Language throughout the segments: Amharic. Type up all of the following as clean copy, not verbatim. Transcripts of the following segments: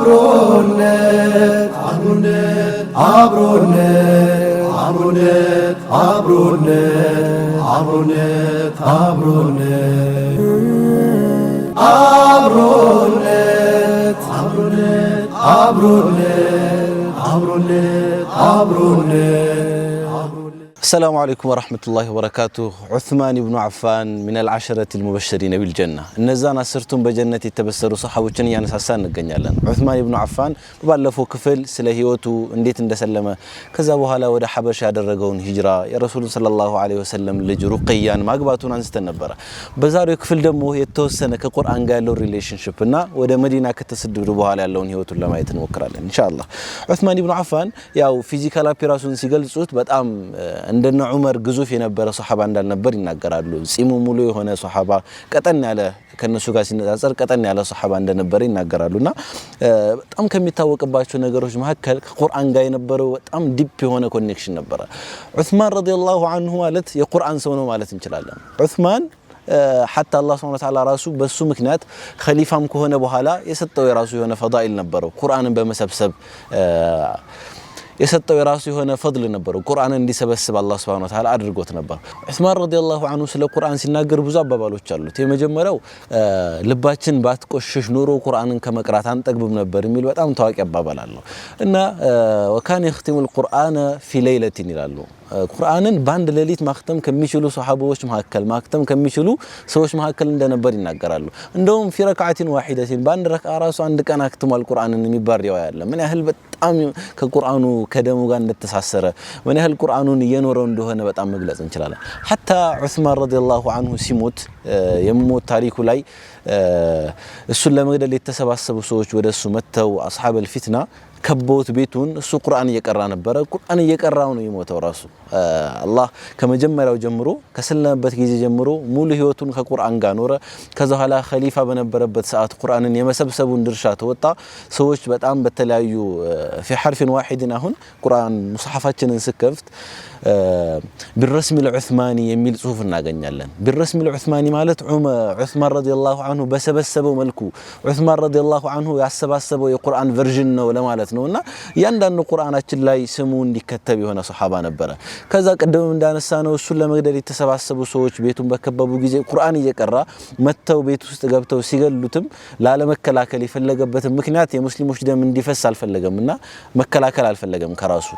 አብሮነት አብሮነት አብሮነት አብሮነት አብሮነት አብሮነት አብሮነት አብሮነት አብሮነት አብሮነት አብሮነት السلام عليكم ورحمة الله وبركاته. عثمان بن عفان من العشرة المبشرين بالجنة. النزان أسرتم بجنة تبصروا صحابة يعني ساسان نجنيالن. عثمان بن عفان ببالفو كفل سلهيوتو انديت اندسلمه كذا بحالا ወደ ሐበሻ ያደረገውን ሂጅራ የረሱል ሰለላሁ ዐለይሂ ወሰለም ልጅ ሩቅያን ማግባቱን አንስተን ነበር። በዛሬው ክፍል ደግሞ የተወሰነ ከቁርአን ጋር ያለው ሪሌሽንሺፕ እና ወደ መዲና ከተሰደዱ በኋላ ያለውን ህይወቱን ለማየት እንሞክራለን ኢንሻአላህ። ዑስማን ኢብኑ አፋን ያው ፊዚካል አፒራንሱን ሲገልጹት በጣም እንደነ ዑመር ግዙፍ የነበረ ሱሐባ እንዳልነበር ይናገራሉ። ጺሙ ሙሉ የሆነ ሱሐባ ቀጠን ያለ ከነሱ ጋር ሲነጻጸር ቀጠን ያለ ሱሐባ እንደነበር ይናገራሉና በጣም ከሚታወቅባቸው ነገሮች መካከል ከቁርአን ጋር የነበረው በጣም ዲፕ የሆነ ኮኔክሽን ነበር። ዑስማን ረዲየላሁ ዐንሁ ማለት የቁርአን ሰው ነው ማለት እንችላለን። ዑስማን حتى الله سبحانه وتعالى ራሱ በሱ ምክንያት ኸሊፋም ከሆነ በኋላ የሰጠው የራሱ የሆነ ፈዳኢል ነበረው። ቁርአንን በመሰብሰብ የሰጠው የራሱ የሆነ ፈድል ነበረው። ቁርአንን እንዲሰበስብ አላህ Subhanahu Wa Ta'ala አድርጎት ነበር። ዑስማን ረዲየላሁ ዐንሁ ስለ ቁርአን ሲናገር ብዙ አባባሎች አሉት። የመጀመሪያው ልባችን ባትቆሽሽ ኑሮ ቁርአንን ከመቅራት አንጠግብም ነበር የሚል በጣም ታዋቂ አባባል አለው እና ወካን يختم القرآن في ليلة ይላሉ። ቁርአንን ባንድ ሌሊት ማክተም ከሚችሉ ሱሐባዎች መካከል ማክተም ከሚችሉ ሰዎች መካከል እንደነበር ይናገራሉ። እንደውም في ركعة واحدة ባንድ ረክዓ ራሱ አንድ ቀን አክትሟል ቁርአንን የሚባል ሪዋያ አለ። ምን ያህል በጣም ከቁርአኑ ከደሙ ጋር እንደተሳሰረ ምን ያህል ቁርአኑን እየኖረው እንደሆነ በጣም መግለጽ እንችላለን። حتى ዑስማን ረዲየላሁ ዐንሁ ሲሞት የሞት ታሪኩ ላይ እሱን ለመግደል የተሰባሰቡ ሰዎች ወደሱ መተው አስሐበል ፊትና ከቦት ቤቱን እሱ ቁርአን እየቀራ ነበር። ቁርአን እየቀራው ነው የሞተው ራሱ። አላህ ከመጀመሪያው ጀምሮ ከሰለመበት ጊዜ ጀምሮ ሙሉ ህይወቱን ከቁርአን ጋር ኖረ። ከዛ ኋላ ኸሊፋ በነበረበት ሰዓት ቁርአንን የመሰብሰቡን ድርሻ ተወጣ። ሰዎች በጣም በተለያዩ في حرف واحد አሁን ቁርአን ሙስሐፋችንን ስከፍት بالرسم العثماني የሚል ጽሁፍ እናገኛለን። بالرسم العثماني ማለት ዑስማን ረዲየላሁ ዐንሁ በሰበሰበው መልኩ ዑስማን ረዲየላሁ ዐንሁ ያሰባሰበው የቁርአን ቨርዥን ነው ለማለት ነውና ያንዳንዱ ቁርአናችን ላይ ስሙ እንዲከተብ የሆነ ሱሐባ ነበረ። ከዛ ቀደም እንዳነሳ ነው እሱን ለመግደል የተሰባሰቡ ሰዎች ቤቱን በከበቡ ጊዜ ቁርአን እየቀራ መተው ቤት ውስጥ ገብተው ሲገሉትም ላለመከላከል የፈለገበት ምክንያት የሙስሊሞች ደም እንዲፈስ አልፈለገምና መከላከል አልፈለገም ከራሱ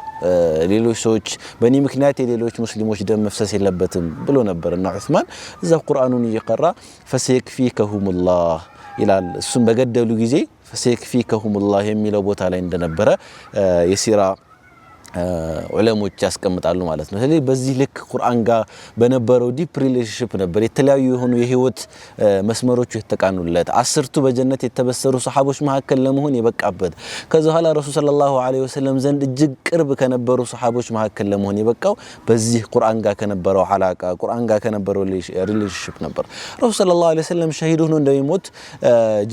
ሌሎች ሰዎች በእኔ ምክንያት የሌሎች ሙስሊሞች ደም መፍሰስ የለበትም ብሎ ነበርና ዑስማን እዛ ቁርአኑን እየቀራ ፈሰይክፊከሁሙላህ ይላል። እሱን በገደሉ ጊዜ ፈሰይክፊከሁሙላህ የሚለው ቦታ ላይ እንደነበረ የሲራ ዑለሞች ያስቀምጣሉ ማለት ነው። ስለዚህ በዚህ ልክ ቁርአን ጋር በነበረው ዲፕ ሪሌሽንሺፕ ነበር የተለያዩ የሆኑ የህይወት መስመሮች የተቃኑለት አስርቱ በጀነት የተበሰሩ ሱሐቦች መካከል ለመሆን የበቃበት ከዛ ኋላ ረሱል ሰለላሁ ዐለይሂ ወሰለም ዘንድ እጅግ ቅርብ ከነበሩ ሱሐቦች መካከል ለመሆን የበቃው በዚህ ቁርአን ጋር ከነበረው ሐላቃ ቁርአን ጋር ከነበረው ሪሌሽንሺፕ ነበር። ረሱል ሰለላሁ ዐለይሂ ወሰለም ሸሂድ ሆኖ እንደሚሞት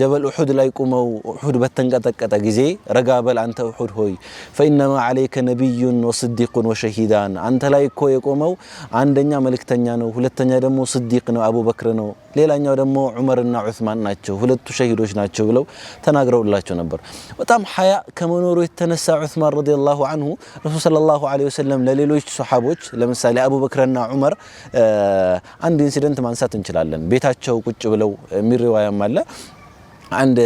ጀበል ኡሁድ ላይ ቆመው ኡሁድ በተንቀጠቀጠ ጊዜ ረጋ በል አንተ ኡሁድ ሆይ فإنما عليك نبي وصديق وشهيدان አንተ ላይ እኮ የቆመው አንደኛ መልእክተኛ ነው፣ ሁለተኛ ደግሞ صديق ነው አቡ በክር ነው፣ ሌላኛው ደግሞ ዑመርና ዑስማን ናቸው፣ ሁለቱ ሸሂዶች ናቸው ብለው ተናግረውላቸው ነበር። በጣም ሐያ ከመኖሩ የተነሳ ዑስማን ረዲየላሁ ዐንሁ ረሱል ሰለላሁ ዐለይሂ ወሰለም ለሌሎች ሱሐቦች ለምሳሌ አቡ በክርና ዑመር አንድ ኢንሲደንት ማንሳት እንችላለን። ቤታቸው ቁጭ ብለው የሚሪዋያም አለ አንድ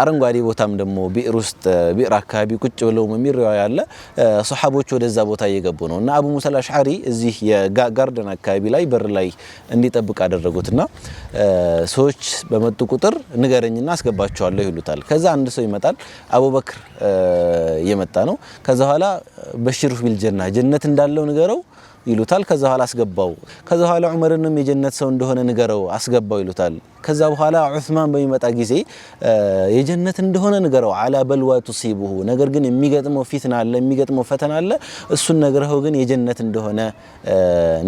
አረንጓዴ ቦታም ደግሞ ቢዕር ውስጥ ቢዕር አካባቢ ቁጭ ብለው የሚሪዋያ አለ። ሱሐቦች ወደዛ ቦታ እየገቡ ነው እና አቡ ሙሳ አልአሽዓሪ እዚህ የጋርደን አካባቢ ላይ በር ላይ እንዲጠብቅ አደረጉትና ሰዎች በመጡ ቁጥር ንገረኝና አስገባቸዋለሁ ይሉታል። ከዛ አንድ ሰው ይመጣል። አቡበክር እየመጣ ነው። ከዛ ኋላ በሽሩ ቢል ጀነት እንዳለው ንገረው ይሉታል። ከዛ ኋላ አስገባው። ከዛ ኋላ ዑመርንም የጀነት ሰው እንደሆነ ንገረው አስገባው ይሉታል። ከዛ በኋላ ዑስማን በሚመጣ ጊዜ የጀነት እንደሆነ ንገረው አላ በልዋ ቱሲቡሁ ነገር ግን የሚገጥመው ፊትና አለ የሚገጥመው ፈተና አለ እሱን ነገረው ግን የጀነት እንደሆነ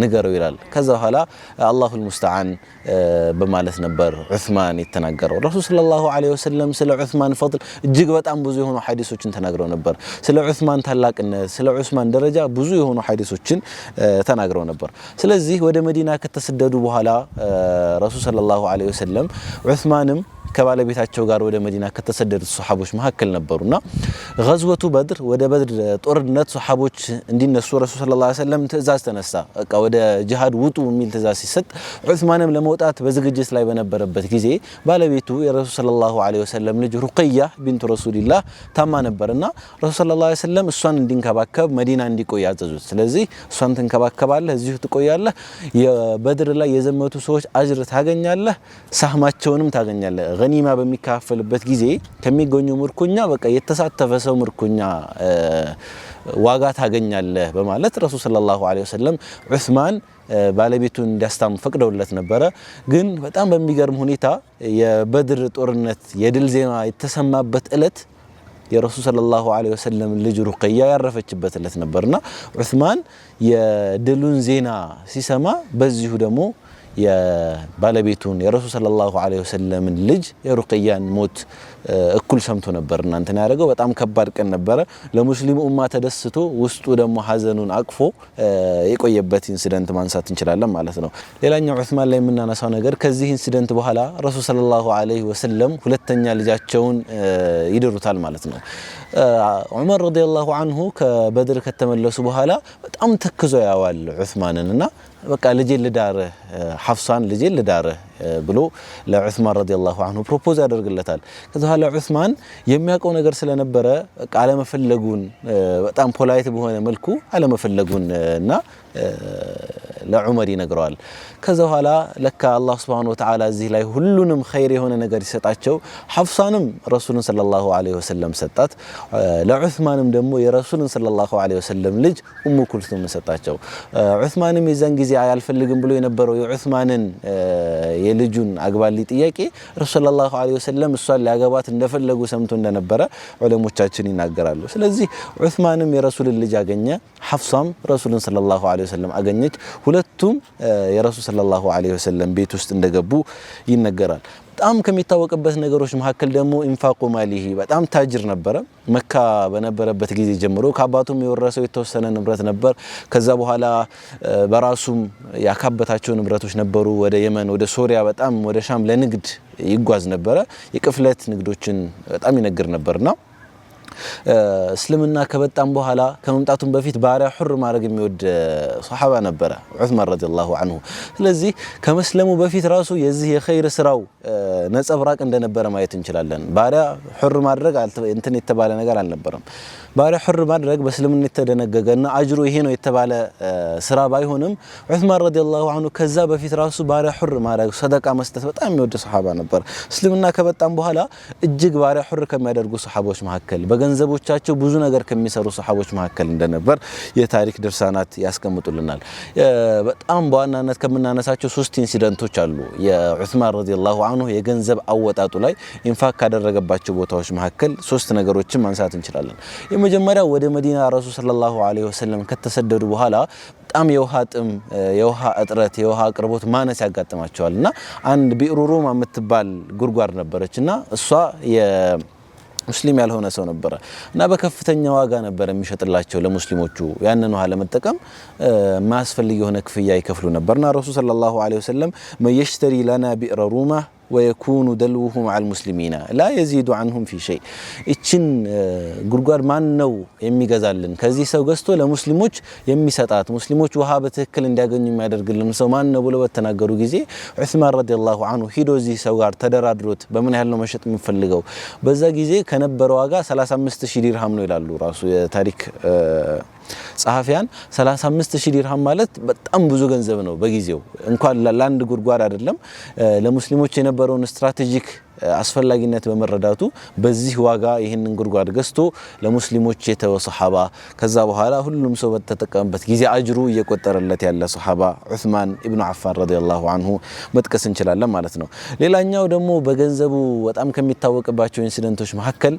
ንገረው ይላል። ከዛ በኋላ አላሁል ሙስተዓን በማለት ነበር ዑስማን የተናገረው። ረሱል ሰለላሁ ዐለይሂ ወሰለም ስለ ዑስማን ፈድል እጅግ በጣም ብዙ የሆኑ ሐዲሶችን ተናግረው ነበር። ስለ ዑስማን ታላቅነት ስለ ዑስማን ደረጃ ብዙ የሆኑ ሐዲሶችን ተናግረው ነበር። ስለዚህ ወደ መዲና ከተሰደዱ በኋላ ረሱል ሰለላሁ ዐለይሂ ወሰለም ዑስማንም ከባለቤታቸው ጋር ወደ መዲና ከተሰደዱት ሱሐቦች መካከል ነበሩና ገዝወቱ በድር ወደ በድር ጦርነት ሱሐቦች እንዲነሱ ረሱል ሰለላሁ ዐለይሂ ወሰለም ትእዛዝ ተነሳ። በቃ ወደ ጂሃድ ውጡ የሚል ትእዛዝ ሲሰጥ ዑስማንም ለመውጣት በዝግጅት ላይ በነበረበት ጊዜ ባለቤቱ የረሱል ሰለላሁ ዐለይሂ ወሰለም ልጅ ሩቀያ ቢንቱ ረሱልላህ ታማ ነበርና ረሱል ሰለላሁ ዐለይሂ ወሰለም እሷን እንዲንከባከብ መዲና እንዲቆይ አዘዙት። ስለዚህ እሷን ትንከባከባለህ፣ እዚሁ ትቆያለህ፣ የበድር ላይ የዘመቱ ሰዎች አጅር ታገኛለህ፣ ሳህማቸውንም ታገኛለህ። ገኒማ በሚካፈልበት ጊዜ ከሚገኙ ምርኮኛ በቃ የተሳተፈ ሰው ምርኮኛ ዋጋ ታገኛለህ በማለት ረሱል ሰለላሁ ዐለይሂ ወሰለም ዑስማን ባለቤቱን እንዲያስታም ፈቅደውለት ነበረ። ግን በጣም በሚገርም ሁኔታ የበድር ጦርነት የድል ዜና የተሰማበት እለት የረሱል ሰለላሁ ዐለይሂ ወሰለም ልጅ ሩቀያ ያረፈችበት እለት ነበርና ዑስማን የድሉን ዜና ሲሰማ በዚሁ ደግሞ የባለቤቱን የረሱል ሰለላሁ ዐለይሂ ወሰለም ልጅ የሩቀያን ሞት እኩል ሰምቶ ነበር። እናንተን ያደረገው በጣም ከባድ ቀን ነበረ። ለሙስሊሙ ኡማ ተደስቶ ውስጡ ደግሞ ሐዘኑን አቅፎ የቆየበት ኢንሲደንት ማንሳት እንችላለን ማለት ነው። ሌላኛው ዑስማን ላይ የምናነሳው ነገር ከዚህ ኢንሲደንት በኋላ ረሱል ሰለላሁ ዐለይሂ ወሰለም ሁለተኛ ልጃቸውን ይድሩታል ማለት ነው። ዑመር ረዲየላሁ ዐንሁ ከበድር ከተመለሱ በኋላ በጣም ተክዞ ያዋል ዑስማንንና በቃ ልጄ ልዳርህ ሐፍሳን ልጄ ልዳርህ ብሎ ለዑስማን ረዲየላሁ ዐንሁ ፕሮፖዝ ያደርግለታል። ከዛ በኋላ ዑስማን የሚያውቀው ነገር ስለነበረ አለመፈለጉን በጣም ፖላይት በሆነ መልኩ አለመፈለጉን እና ለዑመር ይነግረዋል። ከዛ በኋላ ለካ አላህ ሱብሓነሁ ወተዓላ እዚህ ላይ ሁሉንም ኸይር የሆነ ነገር ይሰጣቸው። ሐፍሳንም ረሱልን ሰለላሁ ዐለይሂ ወሰለም ሰጣት። ለዑስማንም ደግሞ የረሱልን ሰለላሁ ዐለይሂ ወሰለም ልጅ ኡሙ ኩልሱም ሰጣቸው። ዑስማንም የዛን ጊዜ አልፈልግም ብሎ የነበረው የዑስማንን የልጁን አግባልኝ ጥያቄ ረሱል ሰለላሁ ዐለይሂ ወሰለም እሷን ሊያገባት እንደፈለጉ ሰምቶ እንደነበረ ዑለሞቻችን ይናገራሉ። ስለዚህ ዑስማንም የረሱልን ልጅ አገኘ፣ ሐፍሳም ረሱልን ሰለላሁ ዐለይሂ ወሰለም አገኘች። ሁለቱም የረሱል ሰለላሁ ዐለይሂ ወሰለም ቤት ውስጥ እንደገቡ ይነገራል። በጣም ከሚታወቅበት ነገሮች መካከል ደግሞ ኢንፋቁ ማሊሂ በጣም ታጅር ነበረ። መካ በነበረበት ጊዜ ጀምሮ ከአባቱም የወረሰው የተወሰነ ንብረት ነበር። ከዛ በኋላ በራሱም ያካበታቸው ንብረቶች ነበሩ። ወደ የመን፣ ወደ ሶሪያ፣ በጣም ወደ ሻም ለንግድ ይጓዝ ነበረ። የቅፍለት ንግዶችን በጣም ይነግር ነበርና እስልምና ከበጣም በኋላ ከመምጣቱም በፊት ባሪያ ሁር ማድረግ የሚወድ ሱሐባ ነበረ ዑስማን ረዲየላሁ ዐንሁ። ስለዚህ ከመስለሙ በፊት ራሱ የዚህ የኸይር ስራው ነጸብራቅ እንደነበረ ማየት እንችላለን። ባሪያ ሁር ማድረግ እንትን የተባለ ነገር አልነበረም። ባሪያ ሁር ማድረግ በእስልምና የተደነገገና አጅሩ ይሄ ነው የተባለ ስራ ባይሆንም ዑስማን ረዲየላሁ ዐንሁ ከዛ በፊት ራሱ ባሪያ ሁር ማድረግ ሰደቃ መስጠት በጣም የሚወድ ሱሐባ ነበር። እስልምና ከበጣም በኋላ እጅግ ባሪያ ሁር ከሚያደርጉ ሱሐቦች መካከል በገንዘቦቻቸው ብዙ ነገር ከሚሰሩ ሱሐቦች መካከል እንደነበር የታሪክ ድርሳናት ያስቀምጡልናል። በጣም በዋናነት ከምናነሳቸው ሶስት ኢንሲደንቶች አሉ። የዑስማን ረዲየላሁ ዐንሁ የገንዘብ አወጣጡ ላይ ኢንፋቅ ካደረገባቸው ቦታዎች መካከል ሶስት ነገሮችን ማንሳት እንችላለን። የመጀመሪያው ወደ መዲና ረሱል ሰለላሁ ዐለይሂ ወሰለም ከተሰደዱ በኋላ በጣም የውሃ ጥም፣ የውሃ እጥረት፣ የውሃ አቅርቦት ማነስ ያጋጥማቸዋልና አንድ ቢዕሩ ሩማ የምትባል ጉድጓድ ነበረችና እሷ ሙስሊም ያልሆነ ሰው ነበረ እና በከፍተኛ ዋጋ ነበር የሚሸጥላቸው ለሙስሊሞቹ። ያንን ውሃ ለመጠቀም ማስፈልግ የሆነ ክፍያ ይከፍሉ ነበርና ረሱል ሰለላሁ ዐለይሂ ወሰለም መየሽተሪ ለና ቢዕረ ሩማ ወየኩኑ ደልውሁ መዐል ሙስሊሚና ላ የዚዱ ዐንሁም ፊ ሸይ። እችን ጉድጓድ ማን ነው የሚገዛልን? ከዚህ ሰው ገዝቶ ለሙስሊሞች የሚሰጣት ሙስሊሞች ውሃ በትክክል እንዲያገኙ የሚያደርግልን ሰው ማን ነው ብለው በተናገሩ ጊዜ ዑስማን ረዲየላሁ ዐንሁ ሂዶ እዚህ ሰው ጋር ተደራድሮት በምን ያህል ነው መሸጥ የሚፈልገው? በዛ ጊዜ ከነበረው ዋጋ 35000 ዲርሃም ነው ይላሉ ራሱ የታሪክ ጸሐፊያን። 35000 ዲርሃም ማለት በጣም ብዙ ገንዘብ ነው በጊዜው። እንኳን ለአንድ ጉድጓድ አይደለም ለሙስሊሞች የነበረውን ስትራቴጂክ አስፈላጊነት በመረዳቱ በዚህ ዋጋ ይህንን ጉድጓድ ገዝቶ ለሙስሊሞች የተወ ሱሐባ፣ ከዛ በኋላ ሁሉም ሰው በተጠቀመበት ጊዜ አጅሩ እየቆጠረለት ያለ ሱሐባ ዑስማን ኢብኑ አፋን ረዲየላሁ ዐንሁ መጥቀስ እንችላለን ማለት ነው። ሌላኛው ደግሞ በገንዘቡ በጣም ከሚታወቅባቸው ኢንሲደንቶች መካከል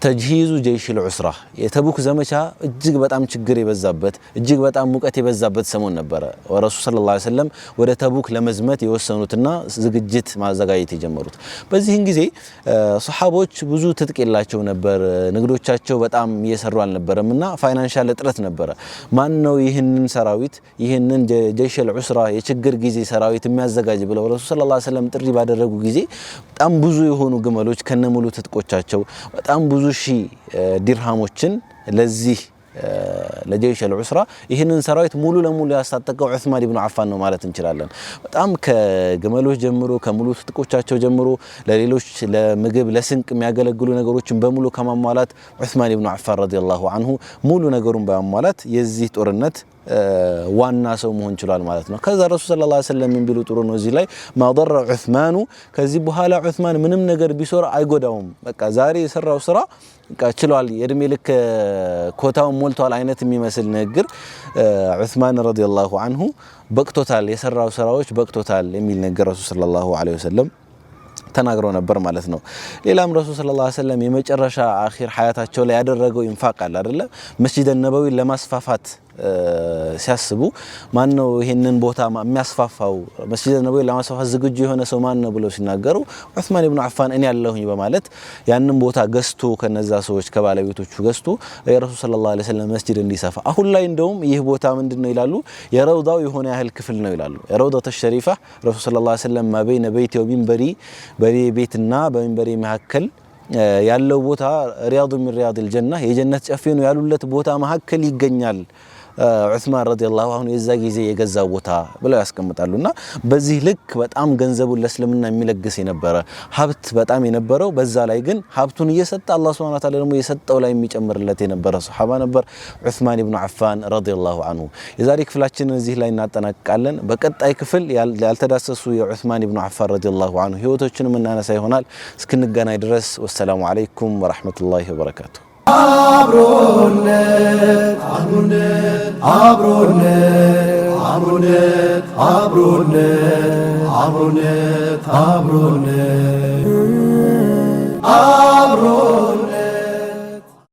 ተጅሂዙ ጀይሽ ልዑስራ የተቡክ ዘመቻ እጅግ በጣም ችግር የበዛበት እጅግ በጣም ሙቀት የበዛበት ሰሞን ነበረ። ረሱል ሰለላሁ ዐለይሂ ወሰለም ወደ ተቡክ ለመዝመት የወሰኑትና ዝግጅት ማዘጋጀት የጀመሩት። በዚህን ጊዜ ሱሐቦች ብዙ ትጥቅ የላቸው ነበር፣ ንግዶቻቸው በጣም እየሰሩ አልነበረምና ፋይናንሻል እጥረት ነበረ። ማን ነው ይህንን ሰራዊት ይህንን ጀይሽ ልዑስራ የችግር ጊዜ ሰራዊት የሚያዘጋጅ ብለው ረሱል ሰለላሁ ዐለይሂ ወሰለም ጥሪ ባደረጉ ጊዜ በጣም ብዙ የሆኑ ግመሎች ከነሙሉ ትጥቆቻቸው በጣም ብዙ ሺህ ዲርሃሞችን ለዚህ ለጀይሽ አልዑስራ ይህንን ሰራዊት ሙሉ ለሙሉ ያስታጠቀው ዑስማን ኢብኑ አፋን ነው ማለት እንችላለን። በጣም ከግመሎች ጀምሮ ከሙሉ ትጥቆቻቸው ጀምሮ ለሌሎች ለምግብ ለስንቅ የሚያገለግሉ ነገሮችን በሙሉ ከማሟላት ዑስማን ኢብኑ አፋን ረዲየላሁ ዐንሁ ሙሉ ነገሩን በማሟላት የዚህ ጦርነት ዋና ሰው መሆን ይችላል ማለት ነው። ከዛ ረሱል ሰለላሁ ዐለይሂ ወሰለም ምን ቢሉ ጥሩ ነው እዚህ ላይ ማደረ ዑስማኑ ከዚህ በኋላ ዑስማን ምንም ነገር ቢሶር አይጎዳውም። በቃ ዛሬ የሰራው ስራ በቃ ችሏል፣ የእድሜ ልክ ኮታውን ሞልቷል አይነት የሚመስል ንግግር ዑስማን ረዲየላሁ ዐንሁ በቅቶታል፣ የሰራው ስራዎች በቅቶታል የሚል ነገር ረሱል ሰለላሁ ዐለይሂ ወሰለም ተናግረው ነበር ማለት ነው። ሌላም ረሱል ሰለላሁ ዐለይሂ ወሰለም የመጨረሻ አኺር ሐያታቸው ላይ ያደረገው ኢንፋቅ አለ አይደለ? መስጂድ ነበዊን ለማስፋፋት ሲያስቡ ማን ነው ይሄንን ቦታ የሚያስፋፋው መስጂድ ነበዊን ለማስፋፋት ዝግጁ የሆነ ሰው ማን ነው ብለው ሲናገሩ ዑስማን ኢብኑ አፋን እኔ ያለሁኝ በማለት ያንን ቦታ ገዝቶ ከነዛ ሰዎች ከባለቤቶቹ ገዝቶ የረሱል ሰለላሁ ዐለይሂ ወሰለም መስጂድ እንዲሰፋ አሁን ላይ እንደውም ይህ ቦታ ምንድነው ይላሉ የረውዳው የሆነ ያህል ክፍል ነው ይላሉ። የረውዳው ተሸሪፋ ረሱል ሰለላሁ ዐለይሂ ወሰለም ማበይነ በይቲ ወሚንበሪ በቤትና በሚንበሪ መካከል ያለው ቦታ ሪያዱ ሚን ሪያዲል ጀና የጀነት ጨፌ ነው ያሉለት ቦታ መካከል ይገኛል ዑስማን ረዲየላሁ ዐንሁ የዛ ጊዜ የገዛው ቦታ ብለው ያስቀምጣሉና በዚህ ልክ በጣም ገንዘቡን ለእስልምና የሚለግስ የነበረ ሀብት በጣም የነበረው በዛ ላይ ግን ሀብቱን እየሰጠ አላህ ሱብሓነሁ ወተዓላ ደግሞ የሰጠው ላይ የሚጨምርለት የነበረ ሱሐባ ነበር ዑስማን ኢብኑ አፋን ረዲየላሁ ዐንሁ። የዛሬ ክፍላችንን እዚህ ላይ እናጠናቅቃለን። በቀጣይ ክፍል ያልተዳሰሱ የዑስማን ኢብኑ አፋን ረዲየላሁ ዐንሁ ህይወቶችንም እናነሳ ይሆናል። እስክንገናኝ ድረስ ወሰላሙ ዐለይኩም ወራህመቱላሂ ወበረካቱ። አብሮነት አብሮነት አብሮነት አብሮነት አብሮነት አብሮነት አብሮነት